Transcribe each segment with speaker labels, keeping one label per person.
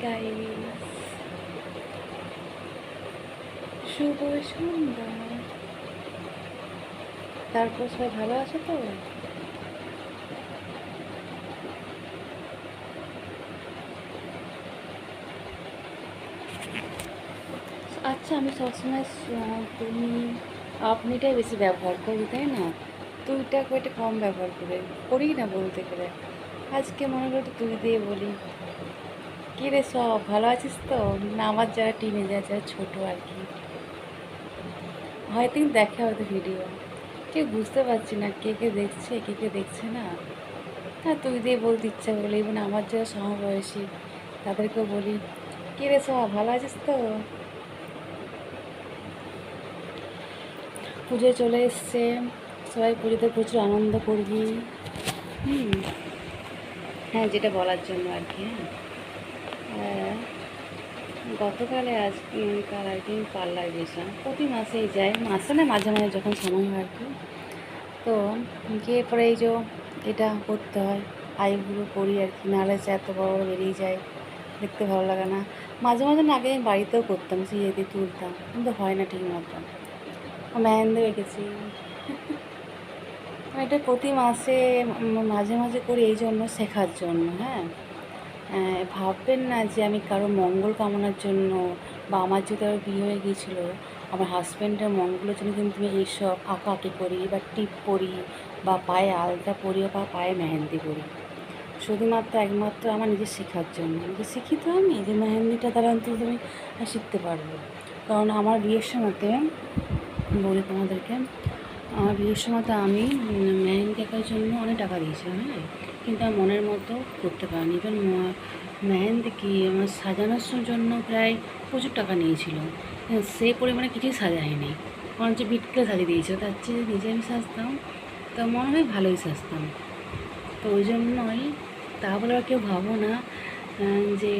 Speaker 1: Guys, শুভ সন্ধ্যা। তারপর সবাই ভালো আছে তো? আচ্ছা, আমি সবসময় তুমি আপনিটাই বেশি ব্যবহার করি, তাই না? তুইটা কয়টা কম ব্যবহার করি না বলতে গেলে। আজকে মনে হলো তুই দিয়ে বলি। কী রে, সব ভালো আছিস তো? না আমার যারা টিনেজার, যারা ছোটো আর কি, হয়তো দেখে হয়তো ভিডিও, কেউ বুঝতে পারছি না কে কে দেখছে কে কে দেখছে না। হ্যাঁ, তুই দিয়ে বলতে ইচ্ছা করলো, ইভেন আমার যারা সমবয়সী তাদেরকেও বলি, কী রে সব ভালো আছিস তো? পুজো চলে এসছে, সবাই পুজোতে প্রচুর আনন্দ করবি। হুম, হ্যাঁ, যেটা বলার জন্য আর কি। হ্যাঁ, গতকালে কাল আর কি পার্লার গেছিলাম, প্রতি মাসেই যাই, মাসে না মাঝে মাঝে যখন সময় হয় আর কি। তো গিয়ে পরে এই যে এটা করতে হয়, আইব্রো করি আর কি, নাহলে এত বড় বড় বেরিয়ে যায়, দেখতে ভালো লাগে না। মাঝে মাঝে না আগে আমি বাড়িতেও করতাম, সেই দিয়ে তুলতাম, কিন্তু হয় না ঠিক মতো। মেহেন্দি এঁকেছি, এটা প্রতি মাসে মাঝে মাঝে করি এই জন্য, শেখার জন্য। হ্যাঁ, ভাববেন না যে আমি কারো মঙ্গল কামনার জন্য, বা আমার যদি আরও বিয়ে হয়ে গিয়েছিলো, আমার হাজব্যান্ডের মঙ্গলের জন্য কিন্তু আমি এইসব আঁকাআঁকি করি, বা টিপ পরি, বা পায়ে আলতা পরি, বা পায়ে মেহেন্দি পরি। শুধুমাত্র একমাত্র আমার নিজের শেখার জন্য, নিজে শিখি তো আমি, যে মেহেন্দিটা দ্বারা অন্তত আমি শিখতে পারবো। কারণ আমার বিয়ের সময়তে, বলি তোমাদেরকে, আমার বিয়ের সময়তে আমি মেহেন্দি আঁকার জন্য অনেক টাকা দিয়েছিলাম। হ্যাঁ, কিন্তু আমার মনের মতো করতে পারিনি। ইভেন মেহেন্দি কি আমার সাজানোর জন্য প্রায় প্রচুর টাকা নিয়েছিল, সেই পরিমাণে কিছুই সাজায়নি, বরঞ্চ বিটকে সাজিয়ে দিয়েছিল। তার চেয়ে নিজে আমি সাজতাম, তা মনে হয় ভালোই সাজতাম। তো ওই জন্যই, তা বলে আর কেউ ভাবো না যে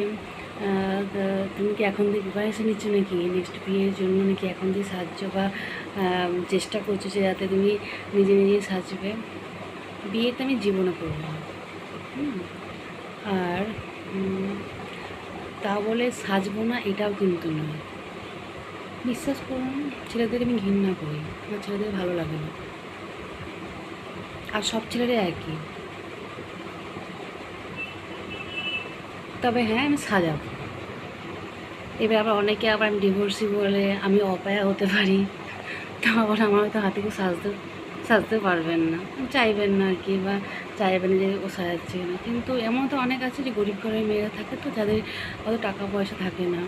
Speaker 1: তুমি কি এখন দিয়ে প্রিপারেশন নিচ্ছ নাকি নেক্সট বিয়ের জন্য, নাকি এখন দিয়ে সাজছো, বা চেষ্টা করছো যে যাতে তুমি নিজে নিজেই সাজবে। বিয়েতে আমি জীবনে করবো না। আর তা বলে সাজবো না এটাও কিন্তু নয়। বিশ্বাস করুন, ছেলেদের আমি ঘৃণা করি, আমার ছেলেদের ভালো লাগে না, আর সব ছেলেরাই একই। তবে হ্যাঁ, আমি সাজাবো। এবার আবার অনেকে আবার আমি ডিভোর্সি বলে আমি অপায়া হতে পারি, তো আবার আমার হয়তো হাতে কেউ সাজতে পারবেন না, চাইবেন না আর কি, বা চাইবেন যে ও সাজাচ্ছে না। কিন্তু এমন তো অনেক আছে যে গরিব ঘরের মেয়েরা থাকে, তো যাদের অত টাকা পয়সা থাকে না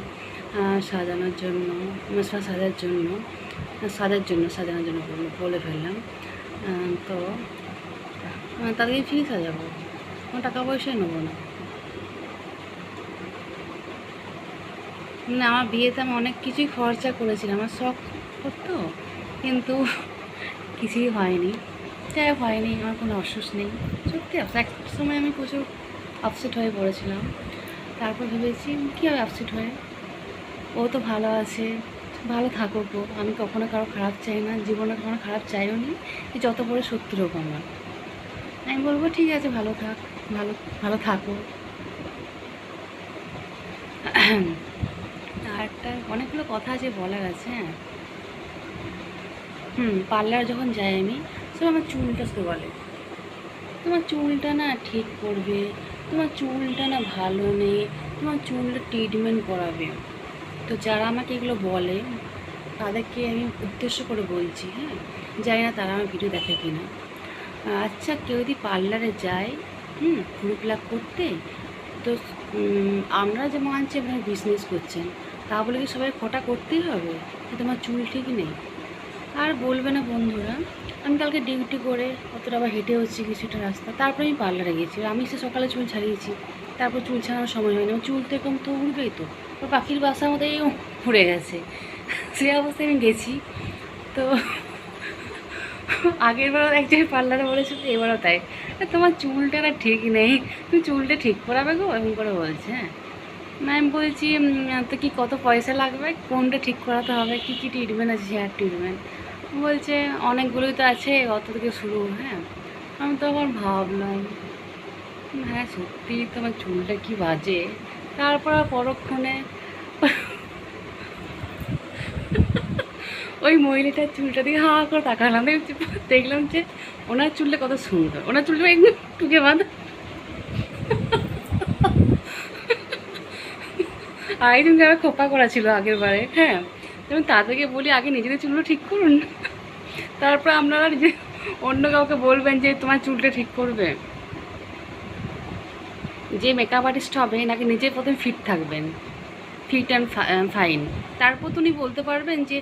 Speaker 1: সাজানোর জন্য, সাজানোর জন্য বলে ফেললাম। তো তাদেরকে ফ্রি সাজাবো, কোনো টাকা পয়সাই নেবো না। আমার বিয়েতে আমি অনেক কিছুই খরচা করেছিলাম, আমার শখ করতো, কিন্তু কিছুই হয়নি। যাই হয়নি, আমার কোনো অফসোস নেই। সত্যি এক সময় আমি প্রচুর আপসেট হয়ে পড়েছিলাম। তারপর ভেবেছি কী হবে আপসেট হয়ে, ও তো ভালো আছে, ভালো থাকুক গো, আমি কখনো কারো খারাপ চাই না, জীবনে কখনো খারাপ চাইও নি, যত বড় শত্রু হোক আমার। আমি বলবো ঠিক আছে, ভালো থাক, ভালো ভালো থাকো। আর একটা অনেকগুলো কথা আছে বলার আছে। হ্যাঁ, পার্লার যখন যাই আমি, সব আমার চুলটা শুধু বলে, তোমার চুলটা না ঠিক করবে, তোমার চুলটা না ভালো নেই, তোমার চুলটা ট্রিটমেন্ট করাবে। তো যারা আমাকে এগুলো বলে তাদেরকে আমি উদ্দেশ্য করে বলছি, হ্যাঁ, জানি না তারা আমার ভিডিও দেখে কি না। আচ্ছা, কেউ যদি পার্লারে যায় ফুল প্লাক করতে, তো আমরা যে মানছি আপনারা বিজনেস করছেন, তা বলে কি সবাই ফটা করতেই হবে যে তোমার চুল ঠিক নেই? আর বলবে না বন্ধুরা, আমি কালকে ডিউটি করে অতটা আবার হেঁটে হচ্ছি কিছুটা রাস্তা, তারপরে আমি পার্লারে গেছি, আমি সে সকালে চুল ছাড়িয়েছি, তারপর চুল ছাড়ানোর সময় হয়নি, আমার চুল তো এরকম তো উড়বেই, তো পাখির বাসার মধ্যে এই উড়ে গেছে, সেই অবস্থায় আমি গেছি। তো আগের বারও এক জায়গায় পার্লারে বলেছিল, এবারও তাই, তোমার চুলটা না ঠিক নেই, তুমি চুলটা ঠিক করাবে গো, এমন করে বলছে। হ্যাঁ, না আমি বলছি তো কি কত পয়সা লাগবে, কোনটা ঠিক করাতে হবে, কী কী ট্রিটমেন্ট আছে, হেয়ার ট্রিটমেন্ট? বলছে অনেকগুলোই তো আছে, অত থেকে শুরু। হ্যাঁ, আমি তখন ভাবলাম, হ্যাঁ সত্যিই তো আমার চুলটা কি বাজে, তারপর আর পরক্ষণে ওই মহিলাটার চুলটা দিয়ে হা করে তাকালাম, দেখলাম যে ওনার চুলটা কত সুন্দর, ওনার চুলটা একদম টুকে বাঁধা। আগের দিন যারা খোপা করা ছিল আগের বারে, হ্যাঁ, যেমন তাদেরকে বলি আগে নিজেদের চুলগুলো ঠিক করুন, তারপর আপনারা নিজে অন্য কাউকে বলবেন যে তোমার চুলটা ঠিক করবে। যে মেকআপ আর্টিস্ট হবে নাকি নিজে প্রথমে ফিট থাকবেন, ফিট অ্যান্ড ফাইন, তারপর তুমি বলতে পারবেন যে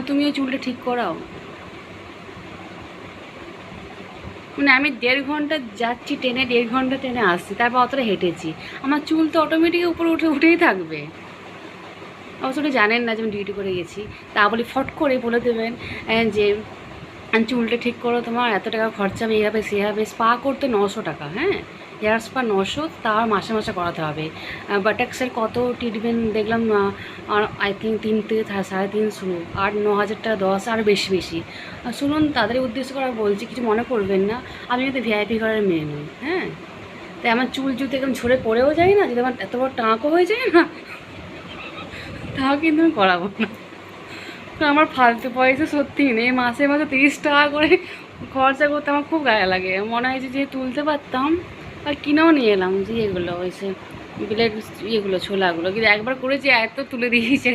Speaker 1: তুমিও চুলটা ঠিক করাও। মানে আমি 1.5 ঘন্টা যাচ্ছি ট্রেনে, 1.5 ঘন্টা ট্রেনে আসছি, তারপর অতটা হেঁটেছি, আমার চুল তো অটোমেটিক উপরে উঠেই থাকবে। অবশ্য জানেন না যে আমি ডিউটি করে গেছি, তা বলি ফট করে বলে দেবেন যে চুলটা ঠিক করো, তোমার এত টাকা খরচা, আমি এইভাবে সেভাবে। স্পা করতে 900 টাকা, হ্যাঁ, হেয়ার স্পা 900, তার মাসে মাসে করাতে হবে। বাটাক্সের কত ট্রিটমেন্ট দেখলাম, আই থিঙ্ক 3 থেকে 3.5 শুরু, 8-9 হাজার টাকা, 10 আর বেশি। শুনুন, তাদের উদ্দেশ্য করা বলছি, কিছু মনে করবেন না, আমি কিন্তু ভিআইপি ঘরের মেয়ে নই, হ্যাঁ। তাই আমার চুল যদি একদম ঝরে পড়েও যায় না, যদি আমার এত বড় টাঁকও হয়ে যায় না, তাও কিন্তু আমি করাবো না। তো আমার ফালতু পয়সা সত্যিই নেই, মাসে মাসে 30 টাকা করে খরচা করতে আমার খুব গায়ে লাগে। মনে হয় যে তুলতে পারতাম, আর কিনেও নিয়ে এলাম যে এগুলো ওইসে বিলেট ইয়েগুলো, ছোলাগুলো, কিন্তু একবার করেছি এত তুলে দিয়েছে।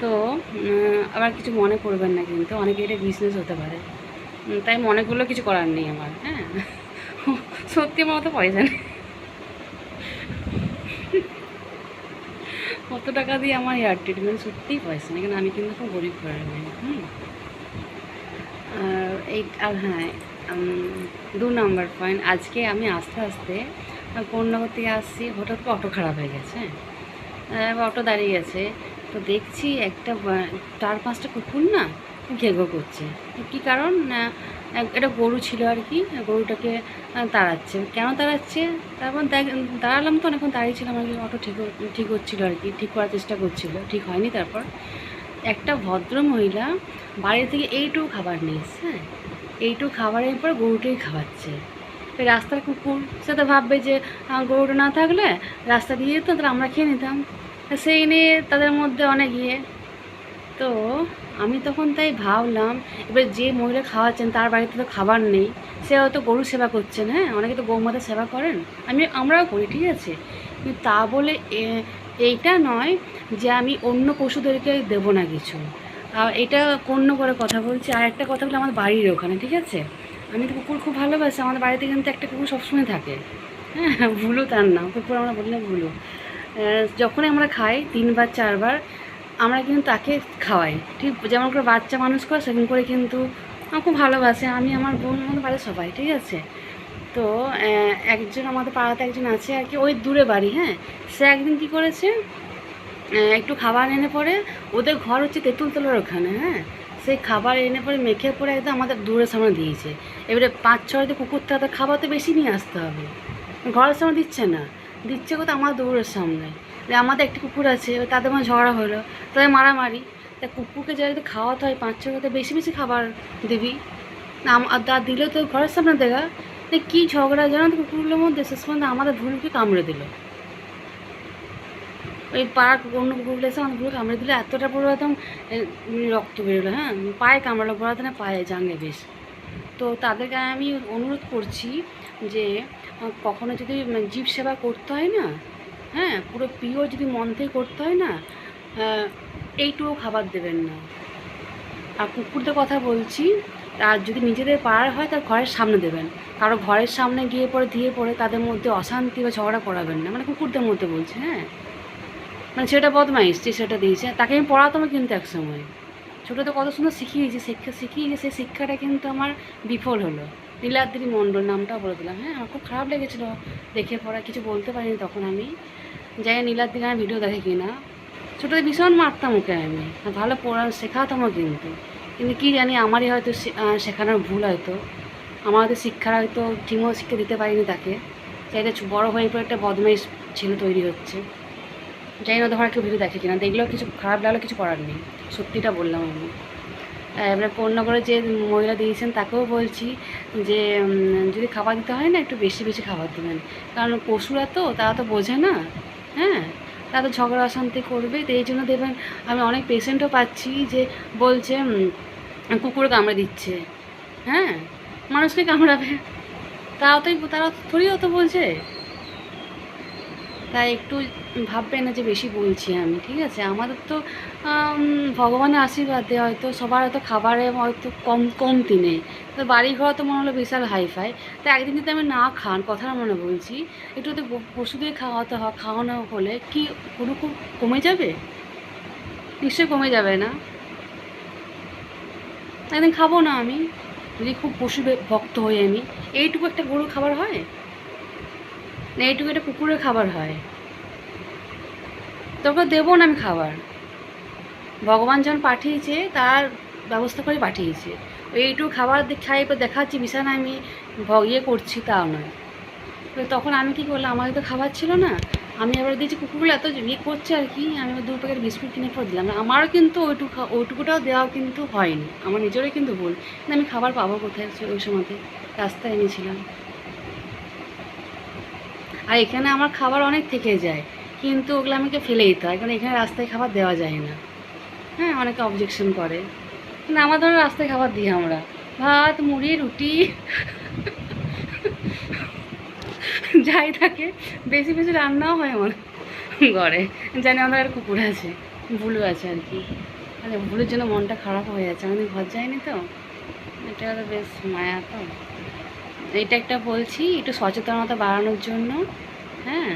Speaker 1: তো আবার কিছু মনে করবেন না, কিন্তু অনেকে এটা বিজনেস হতে পারে, তাই মনে করলেও কিছু করার নেই আমার, হ্যাঁ। সত্যি আমার মতো পয়সা নেই, কত টাকা দিয়ে আমার হেয়ার ট্রিটমেন্ট সত্যিই পয়সা নেই, কারণ আমি কিন্তু খুব গরিব ঘরের মেয়ে। আর হ্যাঁ, 2 নম্বর পয়েন্ট, আজকে আমি আস্তে আস্তে কোন্নগর থেকে আসছি, হঠাৎ করে অটো খারাপ হয়ে গেছে, অটো দাঁড়িয়ে গেছে, তো দেখছি একটা 4-5টা কুকুর না ঘেঘো করছে। কী কারণ না, একটা গরু ছিল আর কি, গরুটাকে তাড়াচ্ছে। কেন তাড়াচ্ছে, তারপর দাঁড়ালাম তো অনেকক্ষণ দাঁড়িয়েছিলাম আর কি, অটো ঠিক হচ্ছিলো আর কি, ঠিক করার চেষ্টা করছিলো, ঠিক হয়নি। তারপর একটা ভদ্র মহিলা বাড়ি থেকে এইটুকু খাবার নিয়েছে, হ্যাঁ, এইটুকু খাবারের পর গরুটাই খাওয়াচ্ছে। রাস্তার কুকুর, সে তো ভাববে যে গরুটা না থাকলে রাস্তা দিয়ে যেত, তাহলে আমরা খেয়ে নিতাম, সেই নিয়ে তাদের মধ্যে অনেক ইয়ে। তো আমি তখন তাই ভাবলাম, এবার যে মহিলা খাওয়াচ্ছেন তার বাড়িতে তো খাবার নেই, সে হয়তো গরু সেবা করছেন, হ্যাঁ, অনেকে তো গৌমাতা সেবা করেন, আমরাও করি, ঠিক আছে, কিন্তু তা বলে এইটা নয় যে আমি অন্য পশুদেরকে দেবো না কিছু। এটা অন্য করে কথা বলছি। আর একটা কথা বলে, আমার বাড়ির ওখানে, ঠিক আছে, আমি তো কুকুর খুব ভালোবাসি, আমাদের বাড়িতে কিন্তু একটা কুকুর সবসময় থাকে, হ্যাঁ, ভুলু তার নাম, কুকুর আমরা বললে ভুলু। যখনই আমরা খাই 3বার 4বার আমরা কিন্তু তাকে খাওয়াই, ঠিক যেমন করে বাচ্চা মানুষ করে সেরকম করে, কিন্তু আমার খুব ভালোবাসে, আমি, আমার বোন, আমাদের বাড়ির সবাই, ঠিক আছে। তো একজন আমাদের পাড়াতে একজন আছে আর কি, ওই দূরে বাড়ি, হ্যাঁ, সে একদিন কী করেছে, একটু খাবার এনে পরে, ওদের ঘর হচ্ছে তেঁতুলতলার ওখানে, হ্যাঁ, সেই খাবার এনে পরে মেখে পরে একদম আমাদের দূরের সামনে দিয়েছে। এবারে 5-6টা কুকুর তাদের খাবার তো বেশি নিয়ে আসতে হবে, ঘরের সামনে দিচ্ছে না, দিচ্ছে কোথাও আমার দৌড়ের সামনে। আমাদের একটি কুকুর আছে, তাদের মধ্যে ঝগড়া হলো, তাদের মারামারি। তা কুকুরকে যদি খাওয়াতে হয় 5-6 বেশি বেশি খাবার দিবি না, আর দিলেও তো ঘরের সামনে দেখা, কী ঝগড়া জানো তো কুকুরগুলোর মধ্যে, শেষ পর্যন্ত আমাদের ভুলকে কামড়ে দিল। ওই পাড়ার অন্য কুকুরগুলো এসে আমাদের ভুল কামড়ে দিলে, এতটা পুরো একদম রক্ত বেরোলো, হ্যাঁ, পায়ে কামড়ালো, বড়াতে না পায়ে, জাঙ্গে বেশ। তো তাদেরকে আমি অনুরোধ করছি যে কখনো যদি জীব সেবা করতে হয় না, হ্যাঁ, পুরো পিওর যদি মন থেকে করতে হয় না, এইটুকু খাবার দেবেন না। আর কুকুরদের কথা বলছি, আর যদি নিজেদের পাড়ার হয় তার ঘরের সামনে দেবেন, কারো ঘরের সামনে গিয়ে পরে দিয়ে পরে তাদের মধ্যে অশান্তি বা ঝগড়া করাবেন না, মানে কুকুরদের মধ্যে বলছি, হ্যাঁ, মানে সেটা বদমাইশ যে সেটা দিয়েছে, তাকে আমি পড়াতাম কিন্তু এক সময়, ছোটোতে কত সুন্দর শিখিয়েছি, শিখিয়েছি, সেই শিক্ষাটা কিন্তু আমার বিফল হলো। নীলাদ্রি মণ্ডল নামটাও বলে দিলাম, হ্যাঁ, আমার খুব খারাপ লেগেছিলো দেখে, পড়া কিছু বলতে পারিনি তখন আমি, যাই নীলাদ্রি আমার ভিডিও দেখে কিনা, ছোটোতে ভীষণ মারতাম ওকে আমি, ভালো পড়া শেখাতামও, কিন্তু কী জানি আমারই হয়তো শেখানোর ভুল, হয়তো আমাদের শিক্ষার হয়তো ঠিকমতো শিক্ষা দিতে পারিনি তাকে, চাইতে বড়ো হয়ে পরে একটা বদমাইশ ছেলে তৈরি হচ্ছে। জানি না ধর একটু ভিডিও দেখে কিনা, দেখলেও কিছু খারাপ লাগলেও কিছু করার নেই, সত্যিটা বললাম আমি। এবারে পূর্ণগরে যে মহিলা দিয়েছেন তাকেও বলছি যে যদি খাবার দিতে হয় না একটু বেশি বেশি খাবার দেবেন, কারণ পশুরা তো তারা তো বোঝে না। হ্যাঁ, তারা তো ঝগড়া অশান্তি করবে, তো এই জন্য দেবেন। আমি অনেক পেশেন্টও পাচ্ছি যে বলছে কুকুর কামড়ে দিচ্ছে। হ্যাঁ, মানুষকে কামড়াবে, তারা থোড়ি অত বলছে। তাই একটু ভাববে না যে বেশি বলছি আমি, ঠিক আছে? আমাদের তো ভগবানের আশীর্বাদে হয়তো সবার হয়তো খাবারে হয়তো কমতি নেই, তো বাড়ি ঘর তো মনে হলো বিশাল হাইফাই। তো একদিন যদি আমি না খান, কথাটা মনে বলছি, একটু যদি পশুদের খাওয়ানো হলে কি কোনো কমে যাবে? নিশ্চয়ই কমে যাবে না। একদিন খাবো না আমি, যদি খুব পশু ভক্ত হই আমি। এইটুকু একটা গরুর খাবার হয় না, এইটুকু একটা কুকুরের খাবার হয়? তোকে দেবো না আমি খাবার, ভগবান যখন পাঠিয়েছে তার ব্যবস্থা করে পাঠিয়েছে। এইটুকু খাবার খাই দেখাচ্ছি বিছানা আমি ইয়ে করছি, তাও নয়। তো তখন আমি কী করলাম, আমাকে তো খাবার ছিল না, আমি আবার দিয়েছি কুকুরগুলো এত ইয়ে করছে আর কি, আমি আবার 2 প্যাকেট বিস্কুট কিনে করে দিলাম। আমারও কিন্তু ওইটুকুটাও দেওয়া কিন্তু হয়নি, আমার নিজেরই কিন্তু ভুল। কিন্তু আমি খাবার পাবো কোথায় ওই সময়তে? রাস্তায় এনেছিলাম। আর এখানে আমার খাবার অনেক থেকে যায়, কিন্তু ওগুলো আমাকে ফেলে দিতে হয়, কারণ এখানে রাস্তায় খাবার দেওয়া যায় না। হ্যাঁ, অনেকে অবজেকশন করে, কিন্তু আমার ধরো রাস্তায় খাবার দিই আমরা, ভাত মুড়ি রুটি যাই থাকে, বেশি বেশি রান্নাও হয় আমার ঘরে। জানি আমাদের কুকুর আছে, ভুলু আছে আর কি, মানে ভুলের জন্য মনটা খারাপ হয়ে যাচ্ছে, আমাদের ঘর যায়নি তো, এটা তো বেশ মায়া। তো এটা একটা বলছি একটু সচেতনতা বাড়ানোর জন্য। হ্যাঁ,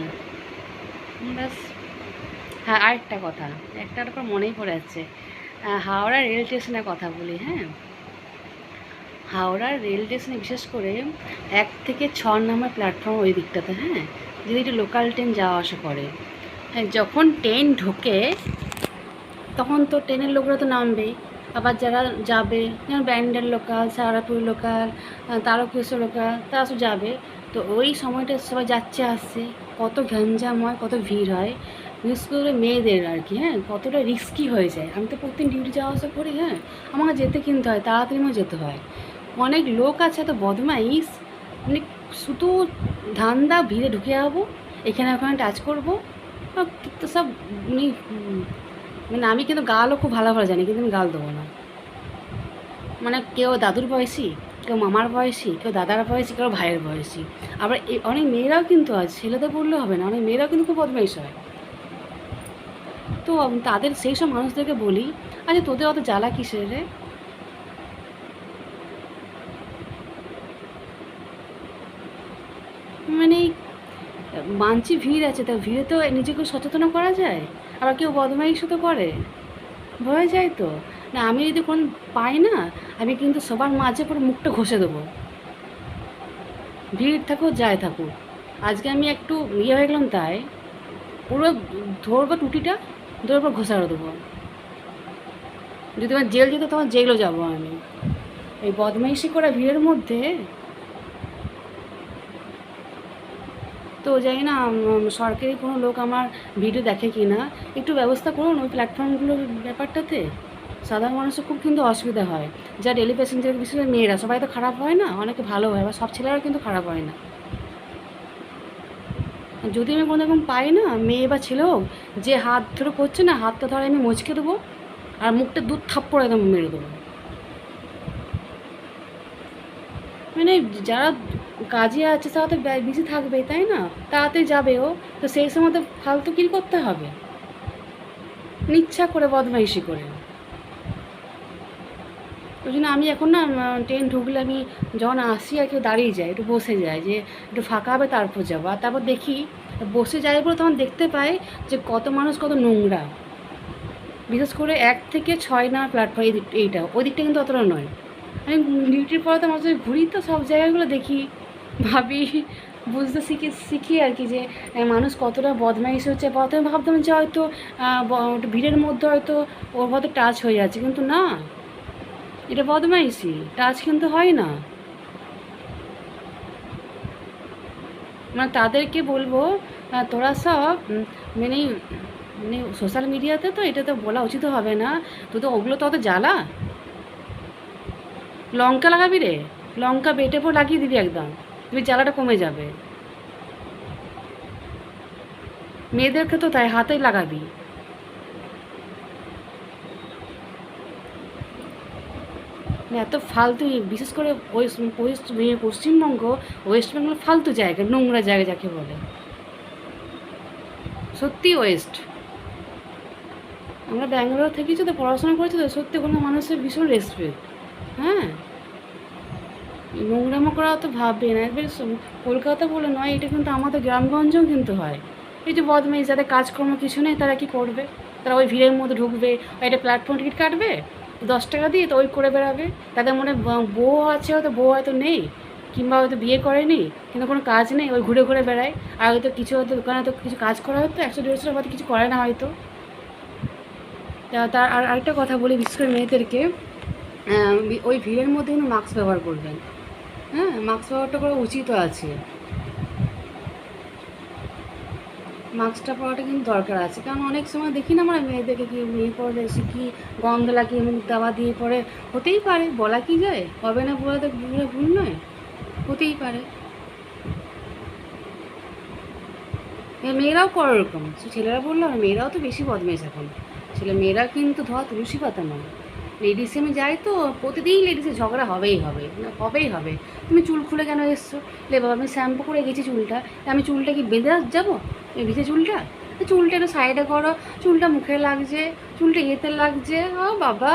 Speaker 1: ব্যাস। হ্যাঁ, আরেকটা কথা, একটার উপর মনেই পড়ে যাচ্ছে, হাওড়া রেল স্টেশনের কথা বলি। হ্যাঁ, হাওড়ার রেল স্টেশনে বিশেষ করে 1 থেকে 6 নম্বর প্ল্যাটফর্ম ওই দিকটাতে, হ্যাঁ, যদি একটু লোকাল ট্রেন যাওয়া আসা করে, হ্যাঁ, যখন ট্রেন ঢোকে তখন তো ট্রেনের লোকরা তো নামবেই, আবার যারা যাবে যেমন Bandel local, Sarapur local, Tarakeswar local, তারা সব যাবে। তো ওই সময়টা সবাই যাচ্ছে আসছে, কত ঘ্যাঞ্জাম হয়, কত ভিড় হয়, বিশেষ করে মেয়েদের আর কি। হ্যাঁ, কতটা রিস্কি হয়ে যায়। আমি তো প্রতিদিন ডিউটি যাওয়া আসা করি। হ্যাঁ, আমাকে যেতে কিনতে হয়, তাড়াতাড়িও যেতে হয়। অনেক লোক আছে এত বদমাইশ, মানে শুধু ধান্দা, ভিড়ে ঢুকে যাবো, এখানে ওখানে টাচ করবো, তো সব মানে মানে আমি কিন্তু গালও খুব ভালো ভালো জানি, কিন্তু আমি গাল দেবো না। মানে কেউ দাদুর বয়সী, কেউ মামার বয়সী, কেউ দাদার বয়সী, কেউ ভাইয়ের বয়সী। আবার অনেক মেয়েরাও কিন্তু আছে, ছেলেদের বললে হবে না, অনেক মেয়েরাও কিন্তু খুব বদমাইশ হয়। তো তাদের সেই সব মানুষদেরকে বলি, আচ্ছা তোদের অত জ্বালা কিসের রে? মানে মানছি ভিড় আছে, তা ভিড়ে তো নিজেকে সচেতন করা যায়। আবার কেউ বদমাইশও তো করে, হয়ে যায় তো। না, আমি যদি কোনো পাই না, আমি কিন্তু সবার মাঝে পুরো মুখটা ঘষে দেবো, ভিড় থাকুক যাই থাকুক। আজকে আমি একটু ইয়ে হয়ে গেলাম, তাই পুরো ধরবো টুটিটা, ধরবো ঘষাড়ো দেবো। যদি আমার জেল যেত তখন জেলও যাবো আমি, এই বদমাইশি করা ভিড়ের মধ্যে। তো জানি না সরকারি কোনো লোক আমার ভিডিও দেখে কি না, একটু ব্যবস্থা করুন ওই প্ল্যাটফর্মগুলোর ব্যাপারটাতে। সাধারণ মানুষের খুব কিন্তু অসুবিধা হয়, যা ডেলি প্যাসেঞ্জার, বিশেষ করে মেয়েরা, সবাই তো খারাপ হয় না, অনেকে ভালো হয়, বা সব ছেলেরা কিন্তু খারাপ হয় না। যদি আমি কোনো রকম পাই না, মেয়ে বা ছেলে হোক, যে হাত ধরে করছে না, হাতটা ধরে আমি মুচকে দেবো, আর মুখটা দুধ থাপ্পড় একদম মেরে দেবো। মানে যারা কাজে আছে তারা তো বিজি থাকবে, তাই না? তাড়াতাড়ি যাবে ও, তো সেই সময় তো ফালতুগিরি করতে হবে, ইচ্ছা করে বদমাইশি করে। ওই জন্য আমি এখন না ট্রেন ঢুকলে আমি যখন আসি আর কেউ দাঁড়িয়ে যায়, একটু বসে যায়, যে একটু ফাঁকা হবে তারপর যাবো। আর তারপর দেখি, বসে যাই বলে তখন দেখতে পাই যে কত মানুষ কত নোংরা। বিশেষ করে 1 থেকে 6 নম্বর প্ল্যাটফর্ম, এইটা ওই দিকটা কিন্তু অতটা নয়। আমি ডিউটির পরে তো মাঝে ঘুরি, তো সব জায়গাগুলো দেখি, ভাবি, বুঝতে শিখি আর কি, যে মানুষ কতটা বদমাইশ হচ্ছে। প্রথমে ভাবতাম যে হয়তো একটু ভিড়ের মধ্যে হয়তো ওর হয়তো টাচ হয়ে যাচ্ছে, কিন্তু না, এটা বদমাইশি, টাচ কিন্তু হয় না। মানে তাদেরকে বলবো, তোরা সব মানে মানে সোশ্যাল মিডিয়াতে তো এটা তো বলা উচিত হবে না, তো তো ওগুলো তো অত জ্বালা। লঙ্কা লাগাবি রে, লঙ্কা বেটে পর লাগিয়ে দিবি একদম, তুমি জ্বালাটা কমে যাবে। মেয়েদেরকে তো তাই হাতেই লাগাবি। মানে এত ফালতু, বিশেষ করে পশ্চিমবঙ্গ, ওয়েস্ট বেঙ্গল ফালতু জায়গা, নোংরা জায়গা যাকে বলে, সত্যি ওয়েস্ট। আমরা ব্যাঙ্গালোর থেকেই তো পড়াশোনা করেছি তো, সত্যি কোনো মানুষের ভীষণ রেসপেক্ট। হ্যাঁ, নোংরামো করা তো ভাববে না। এবার কলকাতা বলে নয়, এটা কিন্তু আমাদের গ্রামগঞ্জেও কিন্তু হয়। এই যে বদমাইশ, যাদের কাজকর্ম কিছু নেই, তারা কি করবে? তারা ওই ভিড়ের মধ্যে ঢুকবে, একটা প্ল্যাটফর্ম টিকিট কাটবে 10 টাকা দিয়ে, তো ওই করে বেড়াবে। তাদের মনে বউ আছে, হয়তো বউ হয়তো নেই, কিংবা হয়তো বিয়ে করেনি, কিন্তু কোনো কাজ নেই, ওই ঘুরে ঘুরে বেড়ায়। আর হয়তো কিছু, হয়তো দোকানে তো কিছু কাজ করা হয়তো 100-150 হয়তো কিছু করে না হয়তো। তার আরেকটা কথা বলি, বিশেষ করে মেয়েদেরকে, ওই ভিড়ের মধ্যে কিন্তু মাস্ক ব্যবহার করবেন। হ্যাঁ, মাস্ক ব্যবহারটা করা উচিতও আছে। মাস্কটা পরাটা কিন্তু দরকার আছে, কারণ অনেক সময় দেখি না আমরা মেয়েদেরকে, কি মেয়ে পরে এসে কি গন্ধ লাগিয়ে মুখ দাবা দিয়ে পরে, হতেই পারে, বলা কি যায়, হবে না বলা তো ভুল নয়, হতেই পারে। মেয়েরাও করে ওরকম, ছেলেরা বললো না, মেয়েরাও তো বেশি বদমেশ এখন। মেয়েরা কিন্তু ধোয়া তুলসী পাতা নয়। লেডিসে আমি যাই তো, প্রতিদিন লেডিসে ঝগড়া হবেই হবে, হবেই হবে। তুমি চুল খুলে কেন এসছো? লে বাবা, আমি শ্যাম্পু করে গেছি চুলটা, আমি চুলটা কি বেঁধে যাবো? ভিজে চুলটা, চুলটা একটু সাইডে করো, চুলটা মুখে লাগছে, চুলটা ইয়েতে লাগছে, ও বাবা,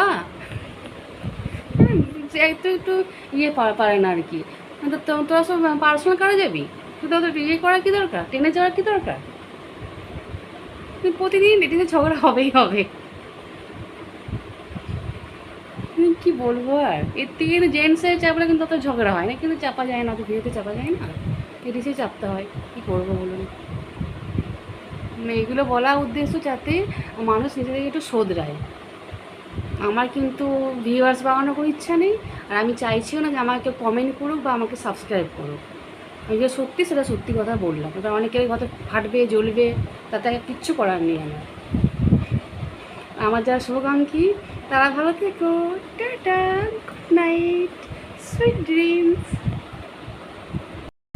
Speaker 1: একটু একটু ইয়ে পারে না আর কি। তোরা সব পার্সোনাল করা যাবি, তোদের ইয়ে করার কী দরকার, টেনে যাওয়ার কী দরকার? প্রতিদিন লেডিসে ঝগড়া হবেই হবে। কি বলবো আর, এর থেকে কিন্তু জেন্টসের চাপলে কিন্তু অত ঝগড়া হয় না, কিন্তু চাপা যায় না, অত ভিড়েতে চাপা যায় না, লেডিসে চাপতে হয়। কী করবো বলুন? এইগুলো বলা উদ্দেশ্য যাতে মানুষ নিজেদেরকে একটু শোধরায়। আমার কিন্তু ভিউয়ার্স বাড়ানোর কোনো ইচ্ছা নেই, আর আমি চাইছিও না যে আমাকে কমেন্ট করুক বা আমাকে সাবস্ক্রাইব করুক। আমি যে সত্যি, সেটা সত্যি কথা বললাম। এবার অনেকের হয়তো ফাটবে, জ্বলবে, তাতে কিচ্ছু করার নেই। আমার যারা শুভাকাঙ্ক্ষী, তারা ভালো থেকো, tata, good night, sweet dreams.